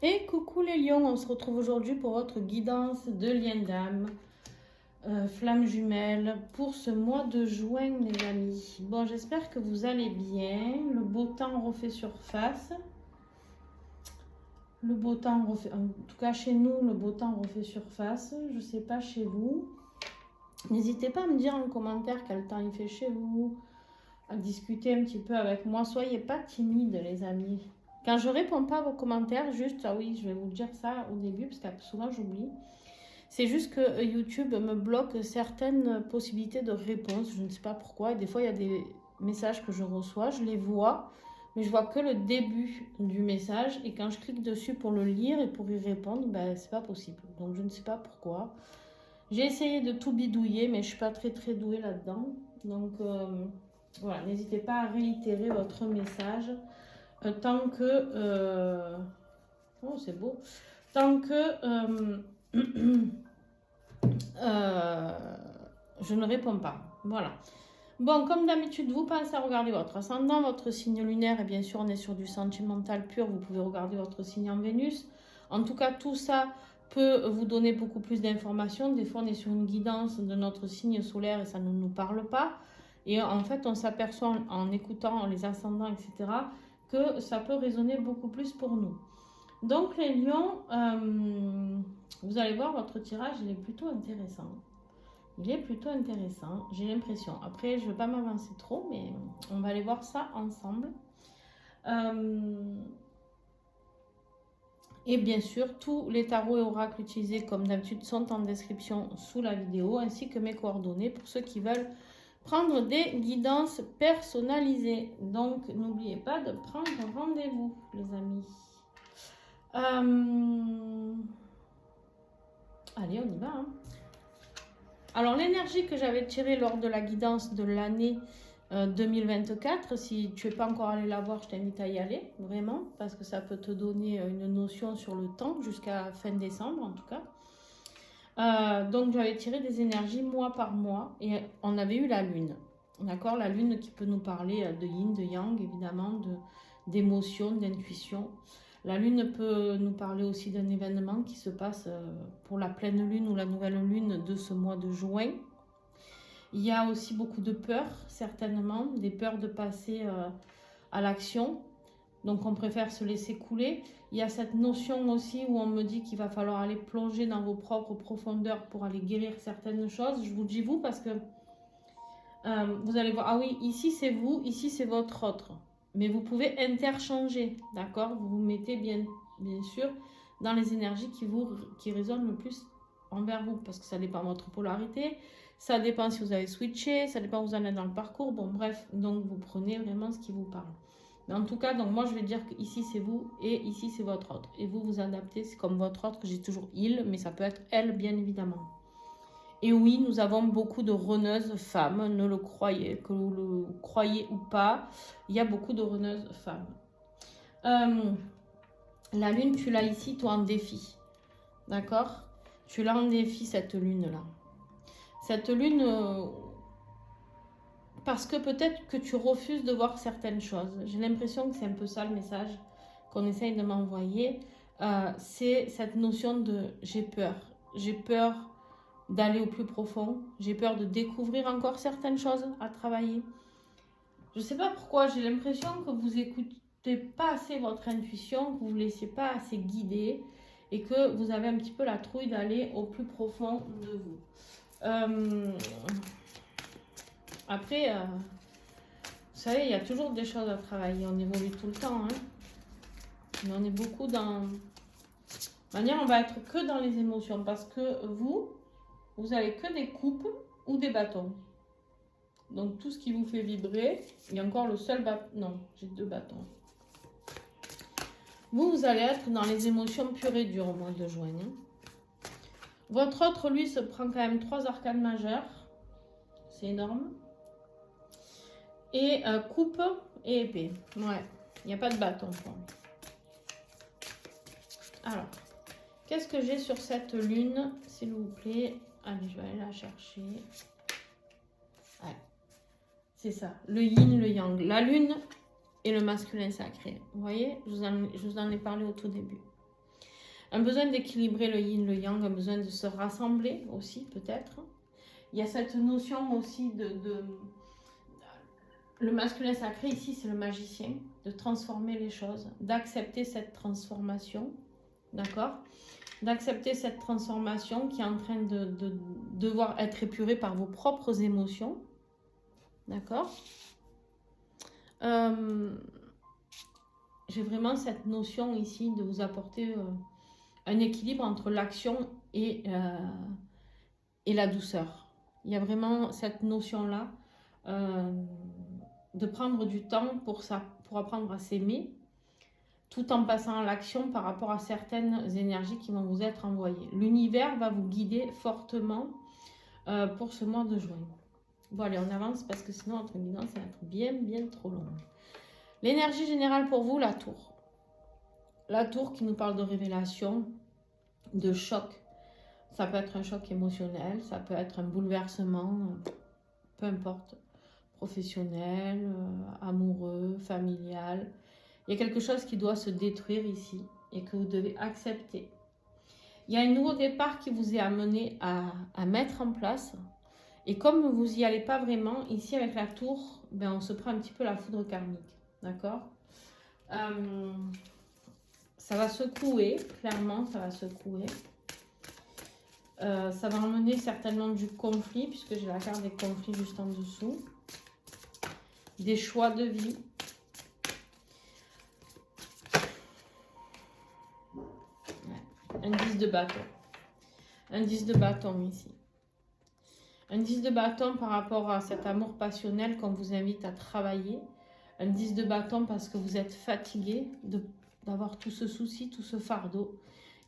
Et coucou les lions, on se retrouve aujourd'hui pour votre guidance de lien d'âme, flamme jumelle, pour ce mois de juin les amis. Bon, j'espère que vous allez bien, le beau temps refait surface. Le beau temps refait, en tout cas chez nous, le beau temps refait surface, je ne sais pas chez vous. N'hésitez pas à me dire en commentaire quel temps il fait chez vous, à discuter un petit peu avec moi. Soyez pas timides les amis. Quand je réponds pas à vos commentaires, juste, ah oui, je vais vous dire ça au début, parce que souvent j'oublie. C'est juste que YouTube me bloque certaines possibilités de réponse, je ne sais pas pourquoi. Et des fois, il y a des messages que je reçois, je les vois, mais je vois que le début du message. Et quand je clique dessus pour le lire et pour y répondre, ben, c'est pas possible. Donc, je ne sais pas pourquoi. J'ai essayé de tout bidouiller, mais je suis pas très douée là-dedans. Donc, voilà, n'hésitez pas à réitérer votre message tant que... oh, c'est beau. Tant que... je ne réponds pas. Voilà. Bon, comme d'habitude, vous pensez à regarder votre ascendant, votre signe lunaire, et bien sûr, on est sur du sentimental pur. Vous pouvez regarder votre signe en Vénus. En tout cas, tout ça peut vous donner beaucoup plus d'informations. Des fois, on est sur une guidance de notre signe solaire et ça ne nous parle pas. Et en fait, on s'aperçoit en écoutant les ascendants, etc., que ça peut résonner beaucoup plus pour nous. Donc, les lions, vous allez voir, votre tirage, il est plutôt intéressant. Il est plutôt intéressant, j'ai l'impression. Après, je ne vais pas m'avancer trop, mais on va aller voir ça ensemble. Et bien sûr, tous les tarots et oracles utilisés comme d'habitude sont en description sous la vidéo, ainsi que mes coordonnées pour ceux qui veulent prendre des guidances personnalisées. Donc, n'oubliez pas de prendre rendez-vous, les amis. Allez, on y va. Hein. Alors, l'énergie que j'avais tirée lors de la guidance de l'année 2024, si tu n'es pas encore allé la voir, je t'invite à y aller, vraiment, parce que ça peut te donner une notion sur le temps jusqu'à fin décembre, en tout cas. Donc, j'avais tiré des énergies mois par mois et on avait eu la lune. D'accord, la lune qui peut nous parler de yin, de yang, évidemment, d'émotion, d'intuition. La lune peut nous parler aussi d'un événement qui se passe pour la pleine lune ou la nouvelle lune de ce mois de juin. Il y a aussi beaucoup de peurs, certainement, des peurs de passer à l'action. Donc on préfère se laisser couler. Il y a cette notion aussi où on me dit qu'il va falloir aller plonger dans vos propres profondeurs pour aller guérir certaines choses. Je vous dis vous parce que vous allez voir, ah oui, ici c'est vous, ici c'est votre autre. Mais vous pouvez interchanger, d'accord? Vous vous mettez bien sûr dans les énergies qui résonnent le plus envers vous, parce que ça dépend de votre polarité, ça dépend si vous avez switché, ça dépend où vous en êtes dans le parcours, bon bref, donc vous prenez vraiment ce qui vous parle. Mais en tout cas, donc moi je vais dire qu'ici c'est vous et ici c'est votre autre. Et vous vous adaptez, c'est comme votre autre, j'ai toujours il, mais ça peut être elle bien évidemment. Et oui, nous avons beaucoup de runneuses femmes, ne le croyez, que vous le croyez ou pas, il y a beaucoup de runneuses femmes. La lune, tu l'as ici, toi, en défi. D'accord? Tu l'as en défi, cette lune-là. Cette lune, parce que peut-être que tu refuses de voir certaines choses. J'ai l'impression que c'est un peu ça le message qu'on essaye de m'envoyer. C'est cette notion de j'ai peur. J'ai peur d'aller au plus profond. J'ai peur de découvrir encore certaines choses à travailler. Je ne sais pas pourquoi, j'ai l'impression que vous n'écoutez pas assez votre intuition, que vous ne vous laissez pas assez guider et que vous avez un petit peu la trouille d'aller au plus profond de vous. Après, vous savez, il y a toujours des choses à travailler, on évolue tout le temps. Hein. Mais on est beaucoup dans... De manière, on va être que dans les émotions parce que vous avez que des coupes ou des bâtons. Donc tout ce qui vous fait vibrer, il y a encore le seul bâton. Non, j'ai 2 bâtons. Vous allez être dans les émotions pures et dures au mois de juin. Hein. Votre autre, lui, se prend quand même 3 arcanes majeures. C'est énorme. Et coupe et épée. Ouais, il n'y a pas de bâton pour lui. Alors, qu'est-ce que j'ai sur cette lune, s'il vous plaît? Allez, je vais aller la chercher. Ouais. C'est ça, le yin, le yang. La lune et le masculin sacré. Vous voyez, je vous en ai parlé au tout début. Un besoin d'équilibrer le yin, le yang, un besoin de se rassembler aussi peut-être. Il y a cette notion aussi le masculin sacré ici, c'est le magicien, de transformer les choses, d'accepter cette transformation, d'accord? D'accepter cette transformation qui est en train de devoir être épurée par vos propres émotions, d'accord? J'ai vraiment cette notion ici de vous apporter un équilibre entre l'action et la douceur. Il y a vraiment cette notion-là de prendre du temps pour apprendre à s'aimer, tout en passant à l'action par rapport à certaines énergies qui vont vous être envoyées. L'univers va vous guider fortement pour ce mois de juin. Bon, allez, on avance parce que sinon, entre guillemets, ça va être bien trop long. L'énergie générale pour vous, la tour. La tour qui nous parle de révélation, de choc. Ça peut être un choc émotionnel, ça peut être un bouleversement, peu importe, professionnel, amoureux, familial. Il y a quelque chose qui doit se détruire ici et que vous devez accepter. Il y a un nouveau départ qui vous est amené à mettre en place. Et comme vous n'y allez pas vraiment, ici avec la tour, ben on se prend un petit peu la foudre karmique. D'accord? Ça va secouer, clairement, ça va secouer. Ça va emmener certainement du conflit, puisque j'ai la carte des conflits juste en dessous. Des choix de vie. Ouais. Un 10 de bâton. Un 10 de bâton ici. Un 10 de bâton par rapport à cet amour passionnel qu'on vous invite à travailler. Un 10 de bâton parce que vous êtes fatigué d'avoir tout ce souci, tout ce fardeau.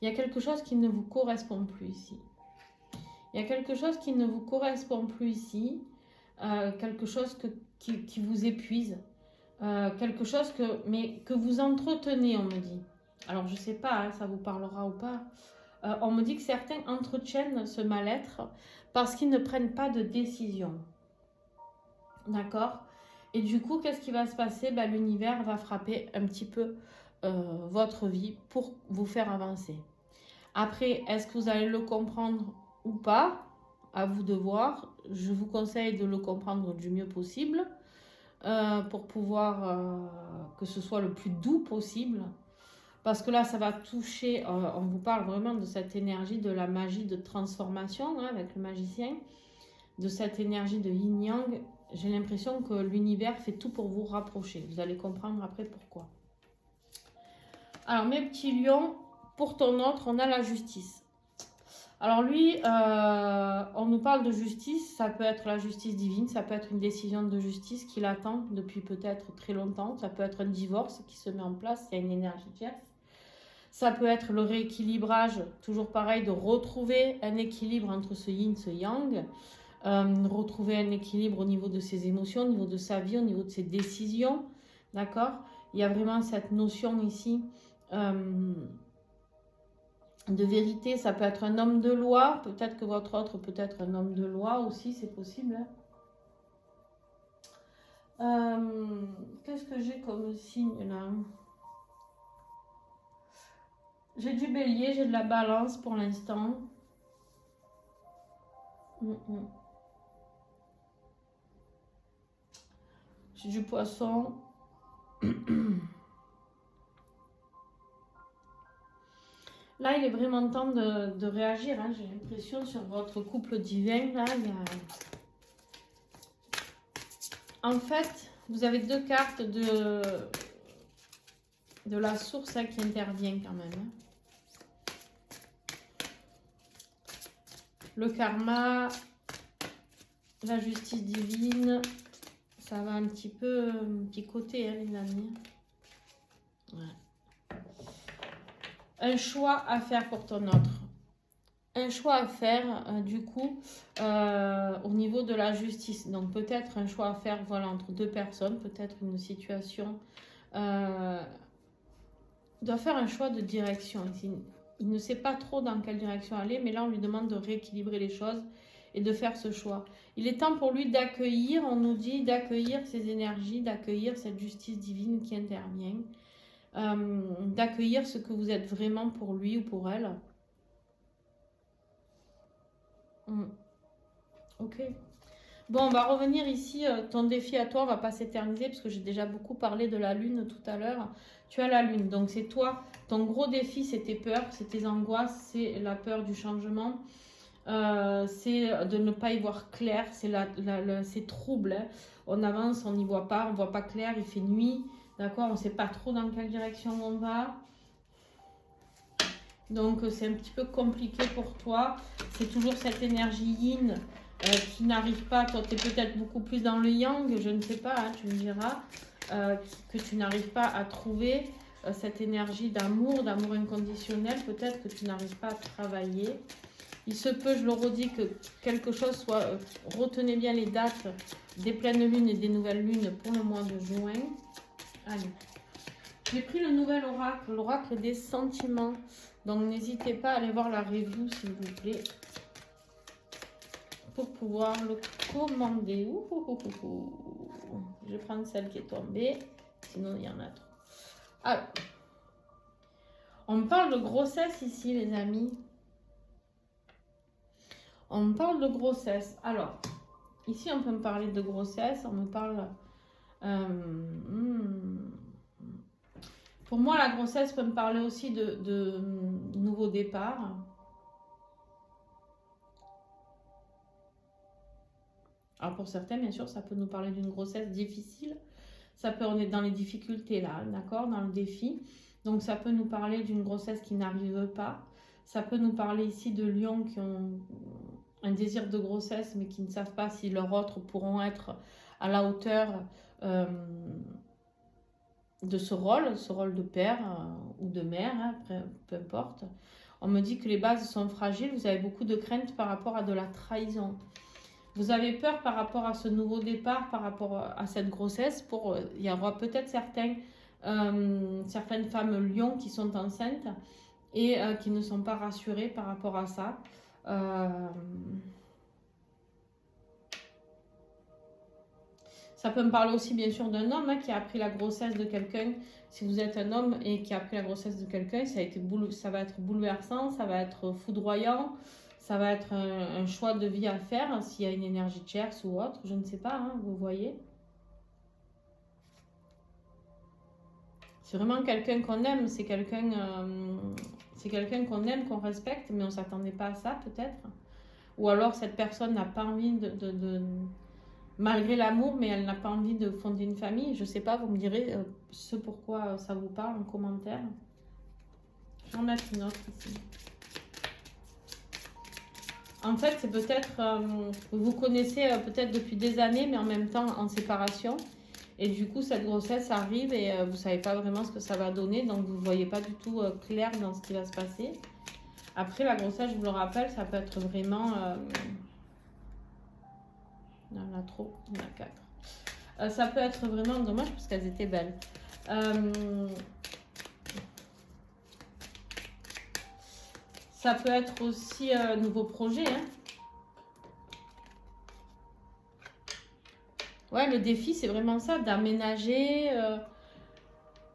Il y a quelque chose qui ne vous correspond plus ici. Il y a quelque chose qui ne vous correspond plus ici. Quelque chose qui vous épuise. Quelque chose que vous entretenez, on me dit. Alors, je ne sais pas, hein, ça vous parlera ou pas. On me dit que certains entretiennent ce mal-être parce qu'ils ne prennent pas de décision. D'accord? Et du coup, qu'est-ce qui va se passer? Ben, l'univers va frapper un petit peu votre vie pour vous faire avancer. Après, est-ce que vous allez le comprendre ou pas? À vous de voir. Je vous conseille de le comprendre du mieux possible pour pouvoir que ce soit le plus doux possible. Parce que là, ça va toucher, on vous parle vraiment de cette énergie de la magie de transformation hein, avec le magicien, de cette énergie de yin-yang. J'ai l'impression que l'univers fait tout pour vous rapprocher. Vous allez comprendre après pourquoi. Alors, mes petits lions, pour ton autre, on a la justice. Alors lui, on nous parle de justice, ça peut être la justice divine, ça peut être une décision de justice qui l'attend depuis peut-être très longtemps, ça peut être un divorce qui se met en place, il y a une énergie tierce. Ça peut être le rééquilibrage, toujours pareil, de retrouver un équilibre entre ce yin, ce yang, retrouver un équilibre au niveau de ses émotions, au niveau de sa vie, au niveau de ses décisions, d'accord? Il y a vraiment cette notion ici de vérité, ça peut être un homme de loi, peut-être que votre autre peut être un homme de loi aussi, c'est possible. Qu'est-ce que j'ai comme signe là? J'ai du bélier, j'ai de la balance pour l'instant. J'ai du poisson. Là, il est vraiment temps de réagir. Hein. J'ai l'impression sur votre couple divin. Là, en fait, vous avez deux cartes de la source hein, qui intervient quand même. Hein. Le karma, la justice divine, ça va un petit peu picoter, hein, les amis. Ouais. Un choix à faire pour ton autre. Un choix à faire, du coup, au niveau de la justice. Donc, peut-être un choix à faire voilà, entre deux personnes, peut-être une situation. Doit faire un choix de direction. Il ne sait pas trop dans quelle direction aller, mais là, on lui demande de rééquilibrer les choses et de faire ce choix. Il est temps pour lui d'accueillir, on nous dit, d'accueillir ces énergies, d'accueillir cette justice divine qui intervient. d'accueillir ce que vous êtes vraiment pour lui ou pour elle. Ok. Bon, on va revenir ici. Ton défi à toi, on va pas s'éterniser parce que j'ai déjà beaucoup parlé de la lune tout à l'heure. Tu as la lune, donc c'est toi. Ton gros défi, c'est tes peurs, c'est tes angoisses, c'est la peur du changement. C'est de ne pas y voir clair, c'est trouble. Hein. On avance, on n'y voit pas, on voit pas clair, il fait nuit, d'accord, on ne sait pas trop dans quelle direction on va. Donc c'est un petit peu compliqué pour toi. C'est toujours cette énergie yin qui n'arrive pas. Toi, tu es peut-être beaucoup plus dans le yang, je ne sais pas, hein, tu me diras, que tu n'arrives pas à trouver cette énergie d'amour inconditionnel. Peut-être que tu n'arrives pas à travailler. Il se peut, je le redis, que quelque chose soit... retenez bien les dates des pleines lunes et des nouvelles lunes pour le mois de juin. Allez. J'ai pris le nouvel oracle, l'oracle des sentiments. Donc, n'hésitez pas à aller voir la review, s'il vous plaît, pour pouvoir le commander. Je vais prendre celle qui est tombée, sinon il y en a trop. Alors, on parle de grossesse ici, les amis. On parle de grossesse. Alors, ici, on peut me parler de grossesse. On me parle... Pour moi, la grossesse peut me parler aussi de nouveau départ. Alors, pour certains, bien sûr, ça peut nous parler d'une grossesse difficile. Ça peut, on est dans les difficultés là, d'accord, dans le défi. Donc, ça peut nous parler d'une grossesse qui n'arrive pas. Ça peut nous parler ici de lions qui ont un désir de grossesse, mais qui ne savent pas si leurs autres pourront être à la hauteur de ce rôle de père ou de mère, hein, peu importe. On me dit que les bases sont fragiles, vous avez beaucoup de craintes par rapport à de la trahison. Vous avez peur par rapport à ce nouveau départ, par rapport à cette grossesse. Il y aura peut-être certaines femmes lions qui sont enceintes et qui ne sont pas rassurées par rapport à ça. Ça peut me parler aussi bien sûr d'un homme qui a appris la grossesse de quelqu'un. Si vous êtes un homme et qui a appris la grossesse de quelqu'un, ça va être bouleversant, ça va être foudroyant, ça va être un choix de vie à faire s'il y a une énergie tierce ou autre, je ne sais pas, hein, vous voyez. C'est vraiment quelqu'un qu'on aime, c'est quelqu'un qu'on aime, qu'on respecte, mais on ne s'attendait pas à ça peut-être. Ou alors cette personne n'a pas envie malgré l'amour, mais elle n'a pas envie de fonder une famille. Je ne sais pas, vous me direz ce pourquoi ça vous parle en commentaire. Je vais en mettre une autre ici. En fait, c'est peut-être, vous connaissez peut-être depuis des années, mais en même temps en séparation. Et du coup, cette grossesse arrive et vous ne savez pas vraiment ce que ça va donner. Donc, vous ne voyez pas du tout clair dans ce qui va se passer. Après, la grossesse, je vous le rappelle, ça peut être vraiment... il y en a trop, il y en a 4. Ça peut être vraiment dommage parce qu'elles étaient belles. Ça peut être aussi un nouveau projet. Hein. Ouais, le défi, c'est vraiment ça, d'aménager.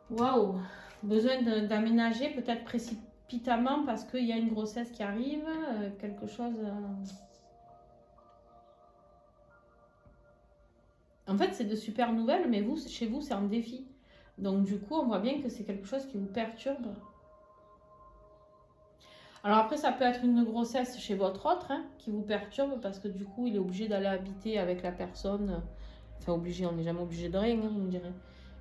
Waouh! Besoin d'aménager peut-être précipitamment parce qu'il y a une grossesse qui arrive, quelque chose... En fait, c'est de super nouvelles, mais vous, chez vous, c'est un défi. Donc, du coup, on voit bien que c'est quelque chose qui vous perturbe. Alors après, ça peut être une grossesse chez votre autre hein, qui vous perturbe parce que du coup, il est obligé d'aller habiter avec la personne. Enfin, obligé, on n'est jamais obligé de rien, hein, vous me direz.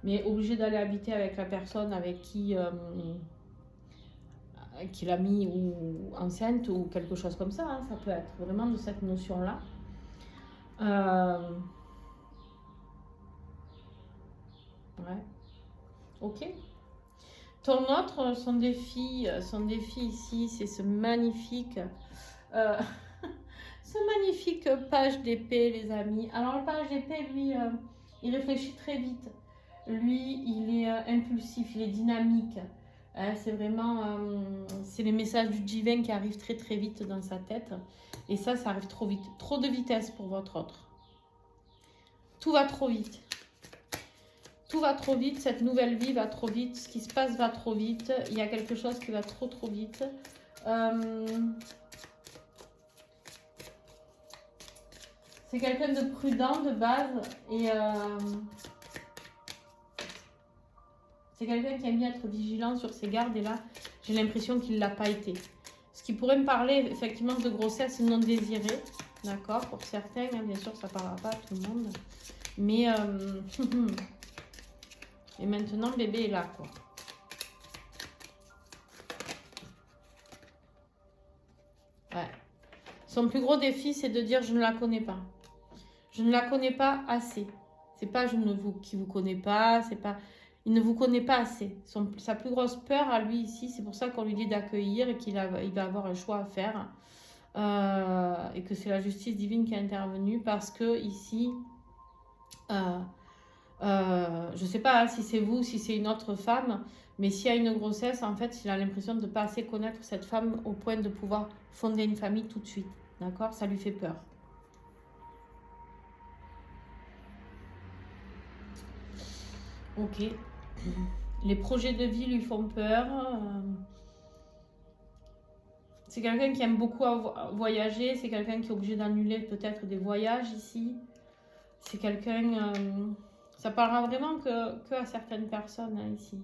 Mais obligé d'aller habiter avec la personne avec qui l'a mis ou enceinte ou quelque chose comme ça. Hein, ça peut être vraiment de cette notion-là. Ouais. Ok. Ton autre, son défi ici, c'est ce magnifique page d'épée, les amis. Alors, le page d'épée, lui, il réfléchit très vite. Lui, il est impulsif, il est dynamique. C'est vraiment... c'est les messages du divin qui arrivent très très vite dans sa tête. Et ça arrive trop vite. Trop de vitesse pour votre autre. Tout va trop vite. tout va trop vite, cette nouvelle vie va trop vite, ce qui se passe va trop vite, il y a quelque chose qui va trop vite. C'est quelqu'un de prudent de base et c'est quelqu'un qui aime bien être vigilant sur ses gardes et là, j'ai l'impression qu'il ne l'a pas été. Ce qui pourrait me parler effectivement de grossesse non désirée, d'accord, pour certains, hein, bien sûr ça ne parlera pas à tout le monde. Mais et maintenant le bébé est là quoi. Ouais. Son plus gros défi c'est de dire je ne la connais pas. Je ne la connais pas assez. C'est pas qui vous connaît pas, c'est pas il ne vous connaît pas assez. Sa plus grosse peur à lui ici, c'est pour ça qu'on lui dit d'accueillir et il va avoir un choix à faire. Et que c'est la justice divine qui est intervenue parce que ici, je ne sais pas hein, si c'est vous, si c'est une autre femme, mais s'il y a une grossesse, en fait, il a l'impression de ne pas assez connaître cette femme au point de pouvoir fonder une famille tout de suite. D'accord? Ça lui fait peur. Ok. Les projets de vie lui font peur. C'est quelqu'un qui aime beaucoup voyager. C'est quelqu'un qui est obligé d'annuler peut-être des voyages ici. C'est quelqu'un... ça parlera vraiment que à certaines personnes hein, ici.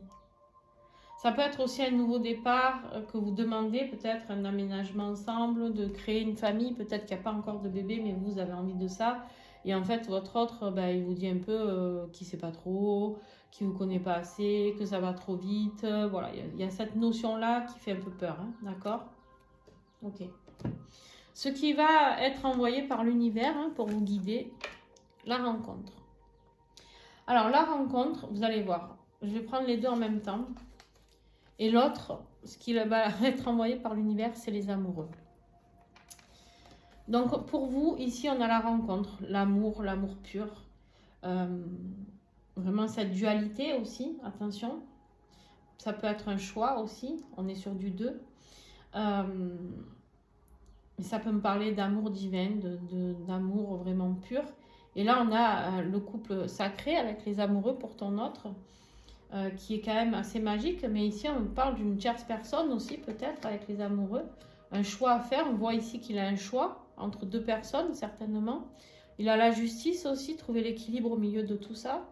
Ça peut être aussi un nouveau départ que vous demandez, peut-être un aménagement ensemble, de créer une famille. Peut-être qu'il n'y a pas encore de bébé, mais vous avez envie de ça. Et en fait, votre autre, il vous dit un peu qu'il ne sait pas trop, qu'il ne vous connaît pas assez, que ça va trop vite. Voilà, il y a cette notion-là qui fait un peu peur, hein, d'accord? Ok. Ce qui va être envoyé par l'univers hein, pour vous guider, la rencontre. Alors, la rencontre, vous allez voir, je vais prendre les deux en même temps. Et l'autre, ce qui va être envoyé par l'univers, c'est les amoureux. Donc, pour vous, ici, on a la rencontre, l'amour pur. Vraiment cette dualité aussi, attention. Ça peut être un choix aussi, on est sur du 2. Ça peut me parler d'amour divin, d'amour vraiment pur. Et là, on a le couple sacré avec les amoureux pour ton autre, qui est quand même assez magique. Mais ici, on parle d'une tierce personne aussi, peut-être, avec les amoureux. Un choix à faire. On voit ici qu'il a un choix entre deux personnes, certainement. Il a la justice aussi, trouver l'équilibre au milieu de tout ça.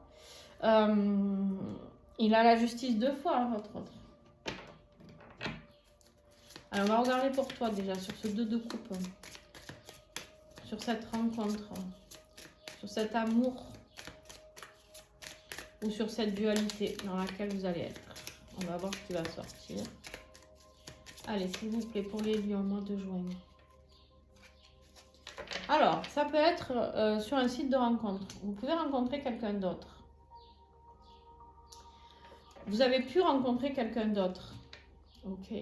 Il a la justice 2 fois, hein, votre autre. Alors, on va regarder pour toi déjà, sur ce 2 de coupe. Sur cette rencontre. Sur cet amour. Ou sur cette dualité dans laquelle vous allez être. On va voir ce qui va sortir. Allez, s'il vous plaît, pour les lions, mois de juin. Alors, ça peut être sur un site de rencontre. Vous pouvez rencontrer quelqu'un d'autre. Vous avez pu rencontrer quelqu'un d'autre. Ok.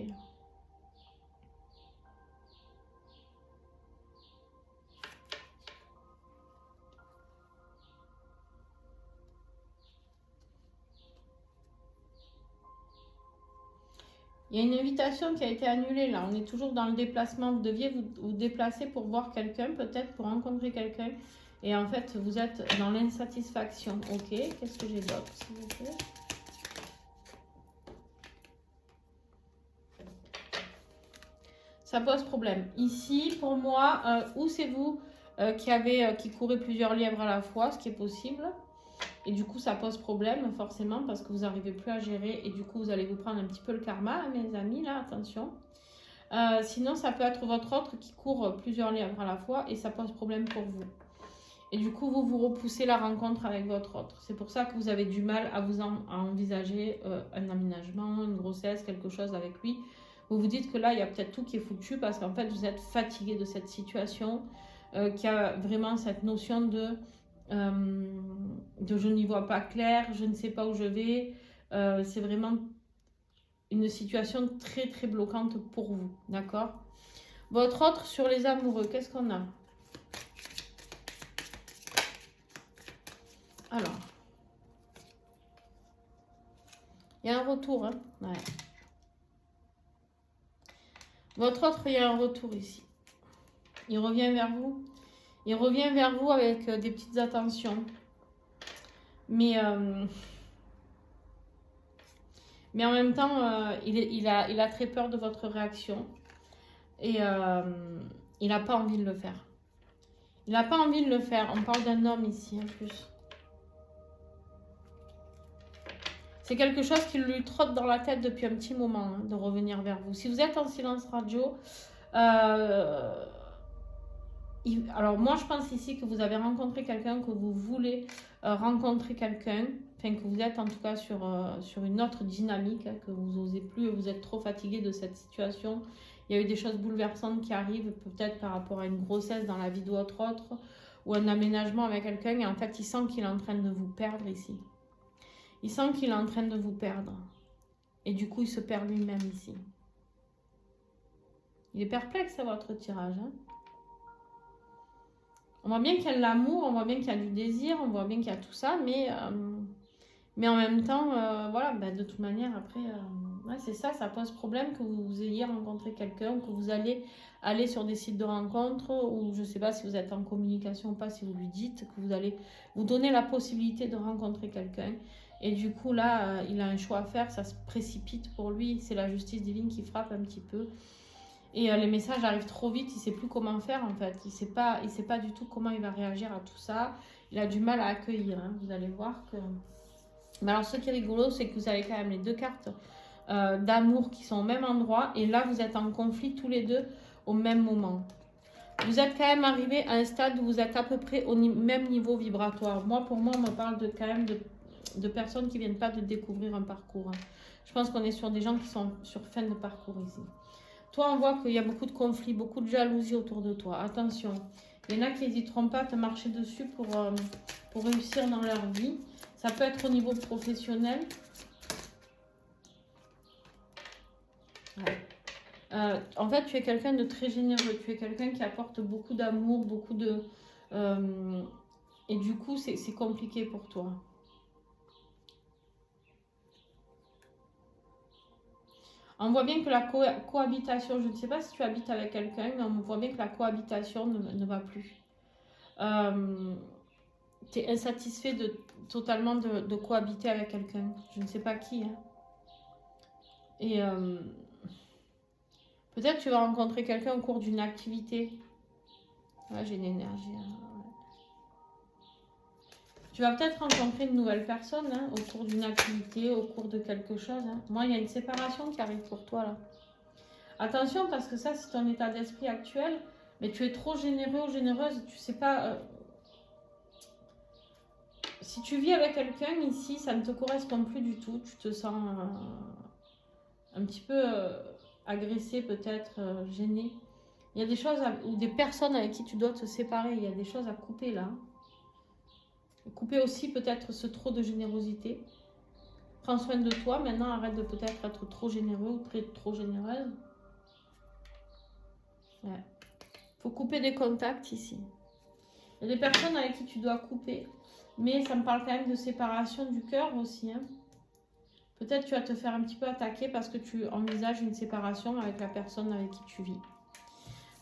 Il y a une invitation qui a été annulée là. On est toujours dans le déplacement. Vous deviez vous déplacer pour voir quelqu'un, peut-être pour rencontrer quelqu'un. Et en fait, vous êtes dans l'insatisfaction. Ok, qu'est-ce que j'ai d'autre, s'il vous plaît? Ça pose problème. Ici, pour moi, ou c'est vous qui courez plusieurs lièvres à la fois, ce qui est possible. Et du coup, ça pose problème forcément parce que vous n'arrivez plus à gérer. Et du coup, vous allez vous prendre un petit peu le karma, hein, mes amis, là, attention. Sinon, ça peut être votre autre qui court plusieurs lièvres à la fois et ça pose problème pour vous. Et du coup, vous repoussez la rencontre avec votre autre. C'est pour ça que vous avez du mal à envisager un aménagement, une grossesse, quelque chose avec lui. Vous vous dites que là, il y a peut-être tout qui est foutu parce qu'en fait, vous êtes fatigué de cette situation, qui a vraiment cette notion de je n'y vois pas clair, je ne sais pas où je vais. C'est vraiment une situation très très bloquante pour vous, d'accord? Votre autre sur les amoureux, qu'est-ce qu'on a? Alors, il y a un retour, hein? Ouais. Votre autre, il y a un retour ici. Il revient vers vous. Il revient vers vous avec des petites attentions. Mais Mais en même temps, il a très peur de votre réaction. Et il n'a pas envie de le faire. Il n'a pas envie de le faire. On parle d'un homme ici, en plus. C'est quelque chose qui lui trotte dans la tête depuis un petit moment, hein, de revenir vers vous. Si vous êtes en silence radio, alors moi je pense ici que vous avez rencontré quelqu'un, que vous voulez rencontrer quelqu'un, enfin que vous êtes en tout cas sur une autre dynamique, hein, que vous n'osez plus, vous êtes trop fatigué de cette situation. Il y a eu des choses bouleversantes qui arrivent, peut-être par rapport à une grossesse dans la vie d'autre, ou un aménagement avec quelqu'un, et en fait il sent qu'il est en train de vous perdre ici. Il sent qu'il est en train de vous perdre. Et du coup, il se perd lui-même ici. Il est perplexe à votre tirage. Hein. On voit bien qu'il y a de l'amour, on voit bien qu'il y a du désir, on voit bien qu'il y a tout ça, mais en même temps, voilà, ben, de toute manière, après, ouais, c'est ça, ça pose problème que vous ayez rencontré quelqu'un, que vous allez aller sur des sites de rencontres, ou je ne sais pas si vous êtes en communication ou pas, si vous lui dites, que vous allez vous donner la possibilité de rencontrer quelqu'un. Et du coup, là, il a un choix à faire, ça se précipite pour lui. C'est la justice divine qui frappe un petit peu. Et les messages arrivent trop vite, il ne sait plus comment faire en fait. Il ne sait pas du tout comment il va réagir à tout ça. Il a du mal à accueillir, hein. Vous allez voir que... Mais alors, ce qui est rigolo, c'est que vous avez quand même les deux cartes d'amour qui sont au même endroit. Et là, vous êtes en conflit tous les deux au même moment. Vous êtes quand même arrivé à un stade où vous êtes à peu près au même niveau vibratoire. Pour moi, on me parle quand même de personnes qui ne viennent pas de découvrir un parcours. Hein. Je pense qu'on est sur des gens qui sont sur fin de parcours ici. Toi, on voit qu'il y a beaucoup de conflits, beaucoup de jalousie autour de toi. Attention, il y en a qui n'hésiteront pas à te marcher dessus pour réussir dans leur vie. Ça peut être au niveau professionnel. Ouais. En fait, tu es quelqu'un de très généreux. Tu es quelqu'un qui apporte beaucoup d'amour, beaucoup de... et du coup, c'est compliqué pour toi. On voit bien que la cohabitation, je ne sais pas si tu habites avec quelqu'un, mais on voit bien que la cohabitation ne va plus. Tu es insatisfait totalement de cohabiter avec quelqu'un. Je ne sais pas qui. Hein. Et peut-être tu vas rencontrer quelqu'un au cours d'une activité. Ouais, j'ai une énergie. Hein. Tu vas peut-être rencontrer une nouvelle personne hein, au cours d'une activité, au cours de quelque chose. Hein. Moi, il y a une séparation qui arrive pour toi là. Attention parce que ça, c'est ton état d'esprit actuel. Mais tu es trop généreux ou généreuse. Tu sais pas... si tu vis avec quelqu'un ici, ça ne te correspond plus du tout. Tu te sens un petit peu agressé, peut-être gêné. Il y a des choses ou des personnes avec qui tu dois te séparer. Il y a des choses à couper là. Couper aussi peut-être ce trop de générosité. Prends soin de toi. Maintenant, arrête de peut-être être trop généreux ou trop généreuse. Ouais. Faut couper des contacts ici. Il y a des personnes avec qui tu dois couper. Mais ça me parle quand même de séparation du cœur aussi. Hein. Peut-être tu vas te faire un petit peu attaquer parce que tu envisages une séparation avec la personne avec qui tu vis.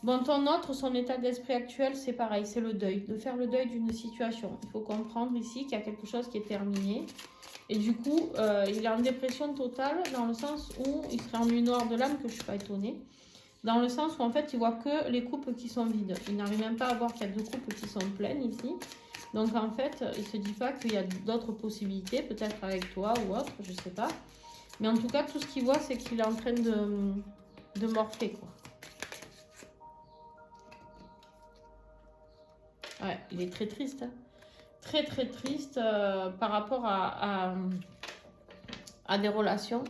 Bon, ton autre, son état d'esprit actuel, c'est pareil, c'est le deuil. De faire le deuil d'une situation. Il faut comprendre ici qu'il y a quelque chose qui est terminé. Et du coup, il est en dépression totale dans le sens où il serait en nuit noire de l'âme, que je ne suis pas étonnée. Dans le sens où en fait, il voit que les coupes qui sont vides. Il n'arrive même pas à voir qu'il y a deux coupes qui sont pleines ici. Donc en fait, il ne se dit pas qu'il y a d'autres possibilités, peut-être avec toi ou autre, je ne sais pas. Mais en tout cas, tout ce qu'il voit, c'est qu'il est en train de morfler, quoi. Ouais, il est très triste. Hein. Très, très triste par rapport à des relations.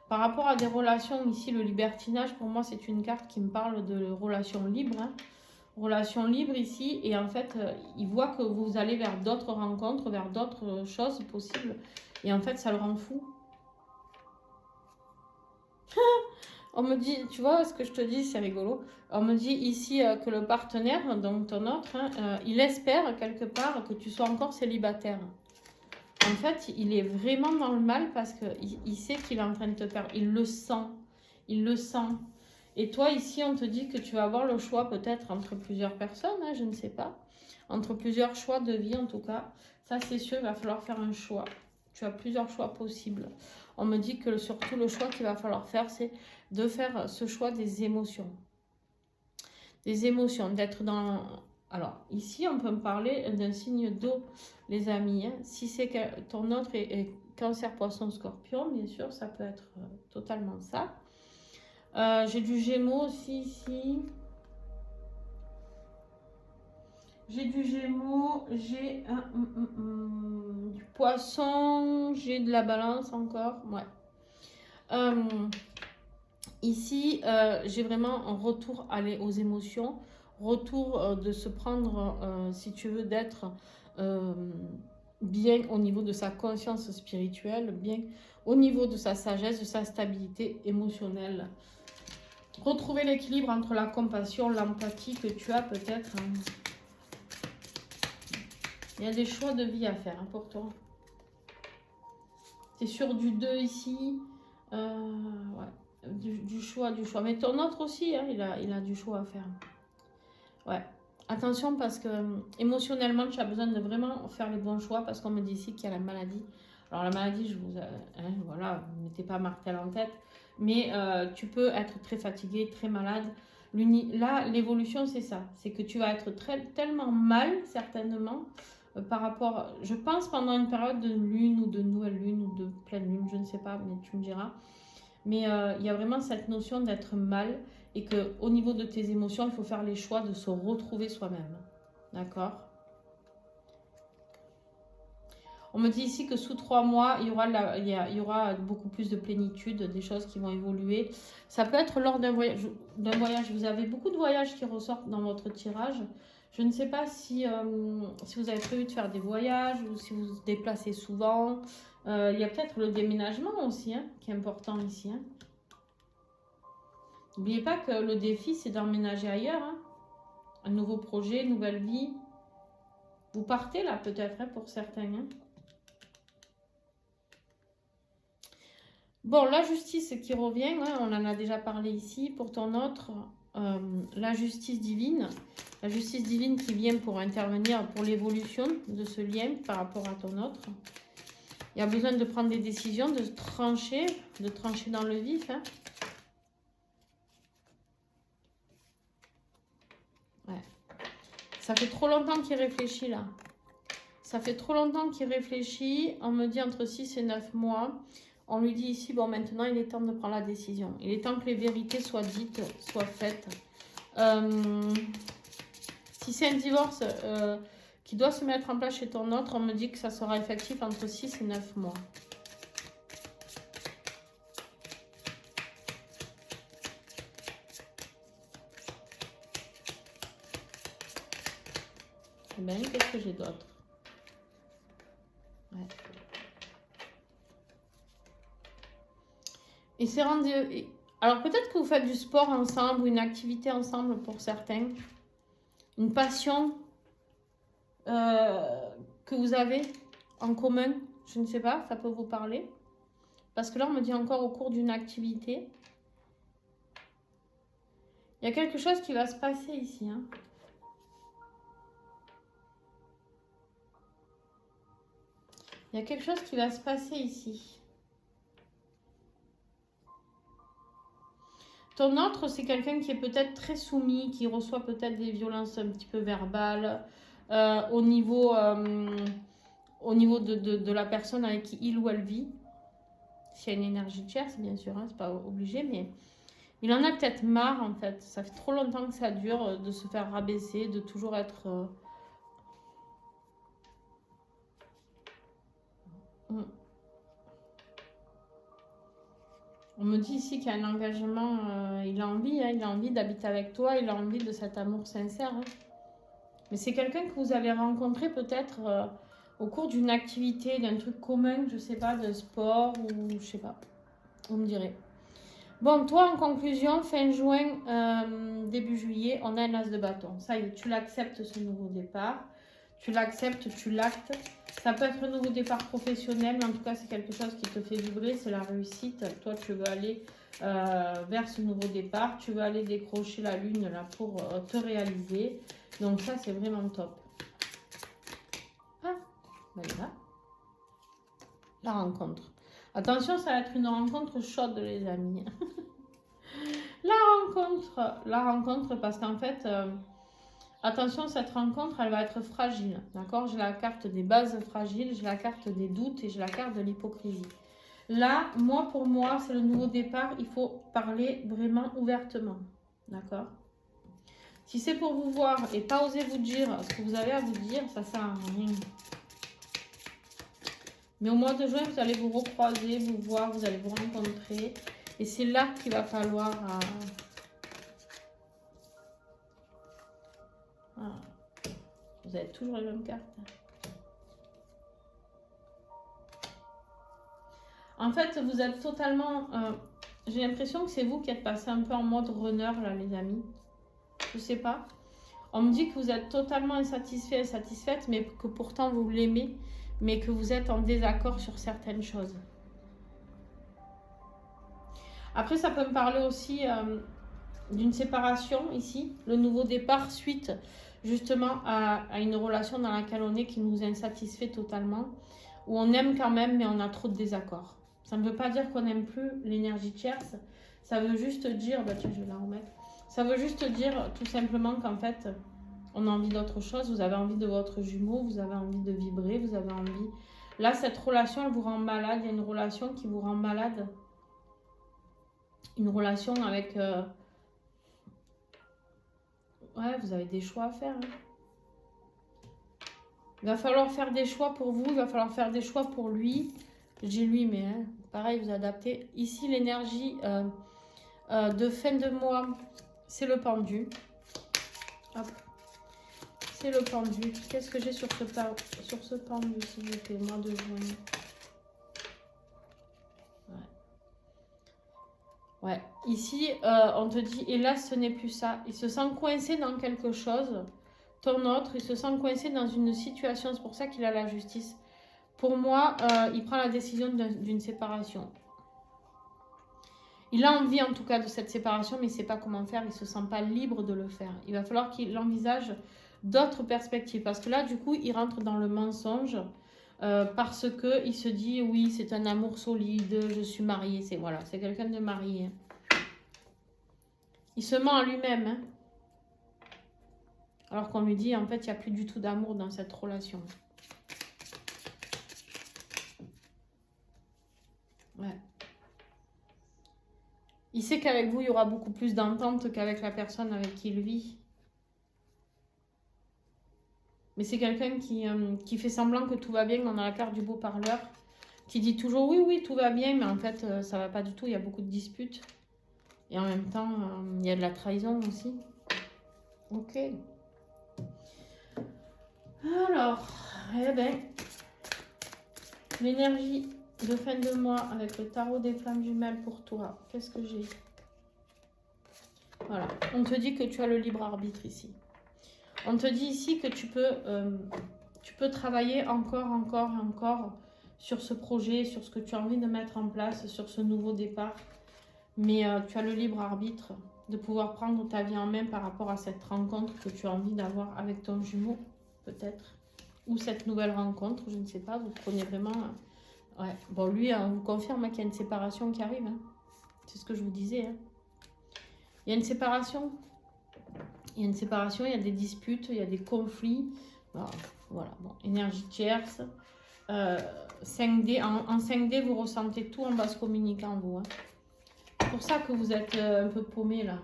Par rapport à des relations, ici, le libertinage, pour moi, c'est une carte qui me parle de relations libres. Hein. Relation libre ici. Et en fait, il voit que vous allez vers d'autres rencontres, vers d'autres choses possibles. Et en fait, ça le rend fou. On me dit, tu vois ce que je te dis, c'est rigolo. On me dit ici que le partenaire, donc ton autre, hein, il espère quelque part que tu sois encore célibataire. En fait, il est vraiment dans le mal parce qu'il sait qu'il est en train de te perdre. Il le sent. Il le sent. Et toi, ici, on te dit que tu vas avoir le choix peut-être entre plusieurs personnes, hein, je ne sais pas. Entre plusieurs choix de vie, en tout cas. Ça, c'est sûr, il va falloir faire un choix. Tu as plusieurs choix possibles. On me dit que surtout le choix qu'il va falloir faire, c'est de faire ce choix des émotions. Des émotions, d'être dans... Alors, ici, on peut me parler d'un signe d'eau, les amis. Hein. Si c'est que ton autre est Cancer, Poisson, Scorpion, bien sûr, ça peut être totalement ça. J'ai du Gémeaux aussi ici. J'ai du Gémeaux, j'ai du Poisson, j'ai de la Balance encore. Ouais. Ici, j'ai vraiment un retour aux émotions, retour de se prendre, si tu veux, d'être bien au niveau de sa conscience spirituelle, bien au niveau de sa sagesse, de sa stabilité émotionnelle. Retrouver l'équilibre entre la compassion, l'empathie que tu as peut-être. Il y a des choix de vie à faire hein, pour toi. Tu es sur du 2 ici. Ouais. Du choix. Mais ton autre aussi, hein, il a du choix à faire. Ouais. Attention parce que émotionnellement, tu as besoin de vraiment faire les bons choix parce qu'on me dit ici qu'il y a la maladie. Alors la maladie, voilà, ne mettez pas martel en tête. Mais tu peux être très fatigué, très malade. Là, l'évolution, c'est ça. C'est que tu vas être tellement mal, certainement, par rapport, je pense, pendant une période de lune ou de nouvelle lune ou de pleine lune, je ne sais pas, mais tu me diras. Mais il y a vraiment cette notion d'être mal et qu'au niveau de tes émotions, il faut faire les choix de se retrouver soi-même. D'accord ? On me dit ici que sous 3 mois, il y aura beaucoup plus de plénitude, des choses qui vont évoluer. Ça peut être lors d'un voyage. Vous avez beaucoup de voyages qui ressortent dans votre tirage. Je ne sais pas si vous avez prévu de faire des voyages ou si vous vous déplacez souvent. Il y a peut-être le déménagement aussi hein, qui est important ici. Hein. N'oubliez pas que le défi, c'est d'emménager ailleurs. Hein. Un nouveau projet, une nouvelle vie. Vous partez là peut-être hein, pour certains. Hein. Bon, la justice qui revient, hein, on en a déjà parlé ici. Pour ton autre, la justice divine. La justice divine qui vient pour intervenir pour l'évolution de ce lien par rapport à ton autre. Il y a besoin de prendre des décisions, de trancher dans le vif. Hein. Ouais. Ça fait trop longtemps qu'il réfléchit là. Ça fait trop longtemps qu'il réfléchit. On me dit entre 6 et 9 mois. On lui dit ici, bon maintenant il est temps de prendre la décision. Il est temps que les vérités soient dites, soient faites. Si c'est un divorce qui doit se mettre en place chez ton autre, on me dit que ça sera effectif entre 6 et 9 mois. Eh bien, qu'est-ce que j'ai d'autre? Ouais. Et c'est rendu... Alors peut-être que vous faites du sport ensemble ou une activité ensemble pour certains. Une passion que vous avez en commun. Je ne sais pas, ça peut vous parler. Parce que là, on me dit encore au cours d'une activité. Il y a quelque chose qui va se passer ici. Hein. Il y a quelque chose qui va se passer ici. Ton autre, c'est quelqu'un qui est peut-être très soumis, qui reçoit peut-être des violences un petit peu verbales au niveau de la personne avec qui il ou elle vit. S'il y a une énergie tierce, bien sûr, hein, c'est pas obligé, mais il en a peut-être marre en fait. Ça fait trop longtemps que ça dure de se faire rabaisser, de toujours être... On me dit ici qu'il y a un engagement, il a envie d'habiter avec toi, il a envie de cet amour sincère. Hein. Mais c'est quelqu'un que vous avez rencontré peut-être au cours d'une activité, d'un truc commun, je sais pas, de sport ou je sais pas. Vous me direz. Bon, toi en conclusion, fin juin, début juillet, on a un as de bâton. Ça y est, tu l'acceptes ce nouveau départ. Tu l'acceptes, tu l'actes. Ça peut être un nouveau départ professionnel, mais en tout cas, c'est quelque chose qui te fait vibrer, c'est la réussite. Toi, tu veux aller vers ce nouveau départ. Tu veux aller décrocher la lune là pour te réaliser. Donc ça, c'est vraiment top. Ah, ben là. La rencontre. Attention, ça va être une rencontre chaude, les amis. La rencontre, parce qu'en fait, attention, cette rencontre, elle va être fragile. D'accord? J'ai la carte des bases fragiles, j'ai la carte des doutes et j'ai la carte de l'hypocrisie. Là, moi, pour moi, c'est le nouveau départ. Il faut parler vraiment ouvertement. D'accord? Si c'est pour vous voir et pas oser vous dire ce que vous avez à vous dire, ça sert à rien. Mais au mois de juin, vous allez vous recroiser, vous voir, vous allez vous rencontrer. Et c'est là qu'il va falloir... Vous avez toujours les mêmes cartes. En fait, vous êtes totalement... j'ai l'impression que c'est vous qui êtes passé un peu en mode runner, là, les amis. Je sais pas. On me dit que vous êtes totalement insatisfait, insatisfaite, mais que pourtant vous l'aimez, mais que vous êtes en désaccord sur certaines choses. Après, ça peut me parler aussi d'une séparation ici, le nouveau départ suite justement à une relation dans laquelle on est qui nous insatisfait totalement, où on aime quand même, mais on a trop de désaccords. Ça ne veut pas dire qu'on n'aime plus l'énergie tierce, ça veut juste dire, bah tiens, je vais la remettre. Ça veut juste dire tout simplement qu'en fait, on a envie d'autre chose. Vous avez envie de votre jumeau, vous avez envie de vibrer, vous avez envie... Là, cette relation, elle vous rend malade. Il y a une relation qui vous rend malade. Une relation avec... Ouais, vous avez des choix à faire. Hein. Il va falloir faire des choix pour vous, il va falloir faire des choix pour lui. J'ai lui, mais hein, pareil, vous adaptez. Ici, l'énergie de fin de mois, c'est le pendu. Hop. C'est le pendu. Qu'est-ce que j'ai sur ce pendu, s'il vous plaît, mois de juin. Ouais. Ici, on te dit, hélas, ce n'est plus ça. Il se sent coincé dans quelque chose. Ton autre, il se sent coincé dans une situation. C'est pour ça qu'il a la justice. Pour moi, il prend la décision d'une séparation. Il a envie, en tout cas, de cette séparation, mais il ne sait pas comment faire. Il ne se sent pas libre de le faire. Il va falloir qu'il envisage d'autres perspectives. Parce que là, du coup, il rentre dans le mensonge. Parce qu'il se dit, oui, c'est un amour solide, je suis mariée. C'est voilà, c'est quelqu'un de marié. Il se ment à lui-même. Hein. Alors qu'on lui dit, en fait, il n'y a plus du tout d'amour dans cette relation. Ouais. Il sait qu'avec vous, il y aura beaucoup plus d'entente qu'avec la personne avec qui il vit. Mais c'est quelqu'un qui fait semblant que tout va bien. On a la carte du beau parleur. Qui dit toujours oui, oui, tout va bien. Mais en fait, ça va pas du tout. Il y a beaucoup de disputes. Et en même temps, il y a de la trahison aussi. Ok. Alors, eh ben, l'énergie de fin de mois avec le tarot des flammes jumelles pour toi. Qu'est-ce que j'ai? Voilà. On te dit que tu as le libre arbitre ici. On te dit ici que tu peux travailler encore sur ce projet, sur ce que tu as envie de mettre en place, sur ce nouveau départ. Mais tu as le libre arbitre de pouvoir prendre ta vie en main par rapport à cette rencontre que tu as envie d'avoir avec ton jumeau, peut-être. Ou cette nouvelle rencontre, je ne sais pas. Vous prenez vraiment... Ouais. Bon, lui, on vous confirme qu'il y a une séparation qui arrive. Hein. C'est ce que je vous disais. Hein. Il y a une séparation. Il y a une séparation, il y a des disputes, il y a des conflits. Voilà, bon, énergie tierce. 5D. En 5D, vous ressentez tout en basse communicant, vous. Hein. C'est pour ça que vous êtes un peu paumé, là.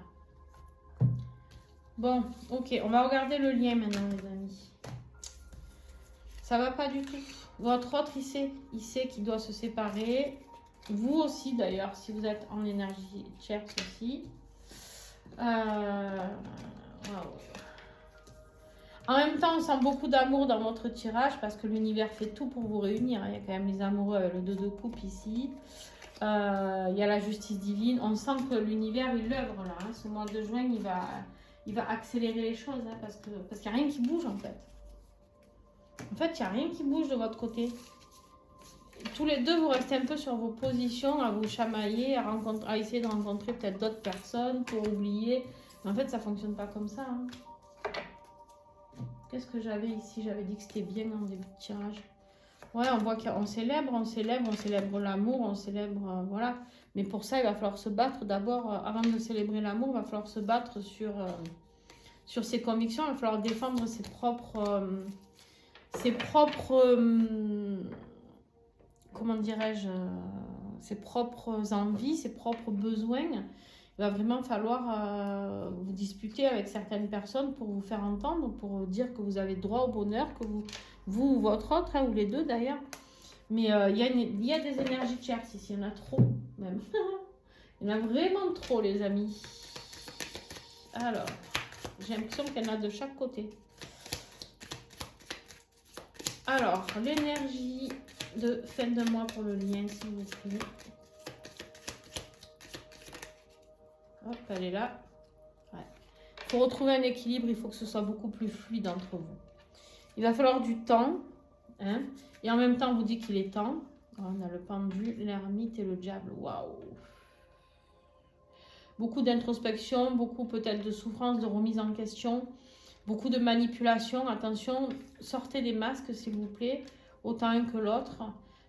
Bon, ok, on va regarder le lien maintenant, les amis. Ça va pas du tout. Votre autre, il sait qu'il doit se séparer. Vous aussi, d'ailleurs, si vous êtes en énergie tierce aussi. En même temps, on sent beaucoup d'amour dans votre tirage parce que l'univers fait tout pour vous réunir. Il y a quand même les amoureux avec le 2 de coupe ici. Il y a la justice divine. On sent que l'univers, il l'œuvre là. Hein. Ce mois de juin, il va accélérer les choses hein, parce qu'il n'y a rien qui bouge en fait. En fait, il n'y a rien qui bouge de votre côté. Tous les deux, vous restez un peu sur vos positions, à vous chamailler, à essayer de rencontrer peut-être d'autres personnes pour oublier. Mais en fait, ça ne fonctionne pas comme ça. Hein. Qu'est-ce que j'avais ici? J'avais dit que c'était bien en début de tirage. Ouais, on voit qu'on célèbre, on célèbre l'amour, on célèbre, voilà. Mais pour ça, il va falloir se battre d'abord, avant de célébrer l'amour, il va falloir se battre sur ses convictions, il va falloir défendre ses propres, comment dirais-je, ses propres envies, ses propres besoins. Il va vraiment falloir vous disputer avec certaines personnes pour vous faire entendre, pour dire que vous avez droit au bonheur, que vous ou votre autre, hein, ou les deux d'ailleurs. Mais il y a des énergies tierces ici, il y en a trop même. Il y en a vraiment trop, les amis. Alors, j'ai l'impression qu'il y en a de chaque côté. Alors, l'énergie de fin de mois pour le lien, s'il vous plaît. Hop, elle est là. Ouais. Pour retrouver un équilibre, il faut que ce soit beaucoup plus fluide entre vous. Il va falloir du temps. Hein, et en même temps, on vous dit qu'il est temps. On a le pendu, l'ermite et le diable. Waouh! Beaucoup d'introspection, beaucoup peut-être de souffrance, de remise en question, beaucoup de manipulation. Attention, sortez des masques, s'il vous plaît, autant un que l'autre.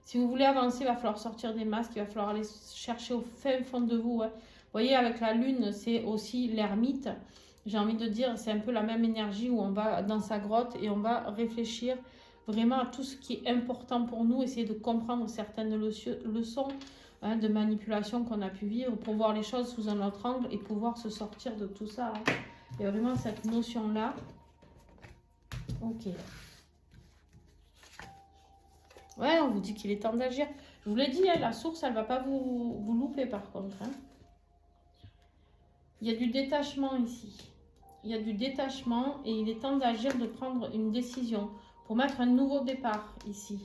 Si vous voulez avancer, il va falloir sortir des masques, il va falloir aller chercher au fin fond de vous. Hein. Vous voyez, avec la lune, c'est aussi l'ermite. J'ai envie de dire, c'est un peu la même énergie où on va dans sa grotte et on va réfléchir vraiment à tout ce qui est important pour nous, essayer de comprendre certaines leçons, hein, de manipulation qu'on a pu vivre pour voir les choses sous un autre angle et pouvoir se sortir de tout ça. Hein. Il y a vraiment cette notion-là. Ok. Ouais, on vous dit qu'il est temps d'agir. Je vous l'ai dit, hein, la source, elle ne va pas vous louper par contre. Hein. Il y a du détachement ici. Il y a du détachement et il est temps d'agir, de prendre une décision pour mettre un nouveau départ ici.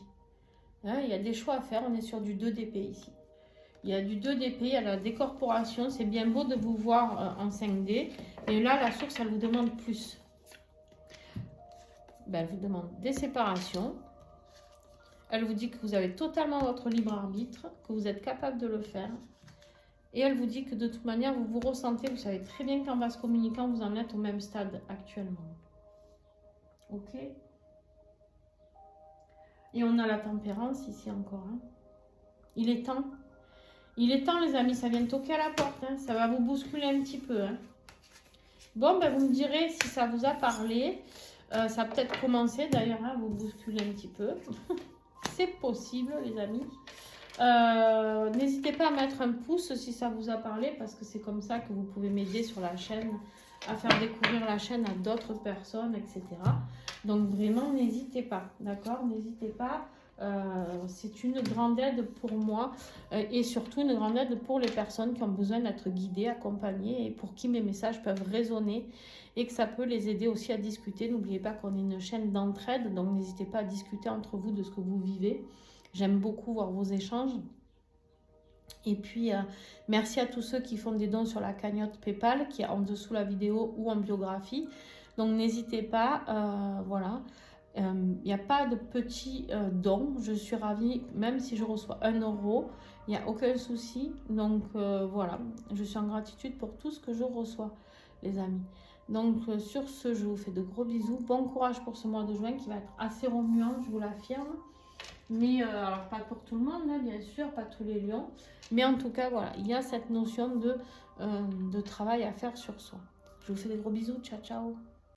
Hein, il y a des choix à faire, on est sur du 2 d'épée ici. Il y a du 2 d'épée, il y a la décorporation, c'est bien beau de vous voir en 5D. Et là, la source, elle vous demande plus. Ben, elle vous demande des séparations. Elle vous dit que vous avez totalement votre libre arbitre, que vous êtes capable de le faire. Et elle vous dit que de toute manière, vous vous ressentez, vous savez très bien qu'en vase communicant, vous en êtes au même stade actuellement. Ok? Et on a la tempérance ici encore. Hein. Il est temps. Il est temps, les amis, ça vient toquer à la porte. Hein. Ça va vous bousculer un petit peu. Hein. Bon, ben, vous me direz si ça vous a parlé. Ça a peut-être commencé d'ailleurs à vous bousculer un petit peu. C'est possible, les amis. N'hésitez pas à mettre un pouce si ça vous a parlé, parce que c'est comme ça que vous pouvez m'aider sur la chaîne, à faire découvrir la chaîne à d'autres personnes, etc. Donc vraiment, n'hésitez pas, d'accord? N'hésitez pas. C'est une grande aide pour moi et surtout une grande aide pour les personnes qui ont besoin d'être guidées, accompagnées et pour qui mes messages peuvent résonner et que ça peut les aider aussi à discuter. N'oubliez pas qu'on est une chaîne d'entraide, donc n'hésitez pas à discuter entre vous de ce que vous vivez. J'aime beaucoup voir vos échanges. Et puis, merci à tous ceux qui font des dons sur la cagnotte PayPal qui est en dessous la vidéo ou en biographie. Donc, n'hésitez pas, voilà. Il n'y a pas de petits dons. Je suis ravie, même si je reçois 1 €, il n'y a aucun souci. Donc, voilà, je suis en gratitude pour tout ce que je reçois, les amis. Donc, sur ce, je vous fais de gros bisous. Bon courage pour ce mois de juin qui va être assez remuant, je vous l'affirme. Mais alors pas pour tout le monde, hein, bien sûr, pas tous les lions. Mais en tout cas, voilà, il y a cette notion de travail à faire sur soi. Je vous fais des gros bisous. Ciao, ciao.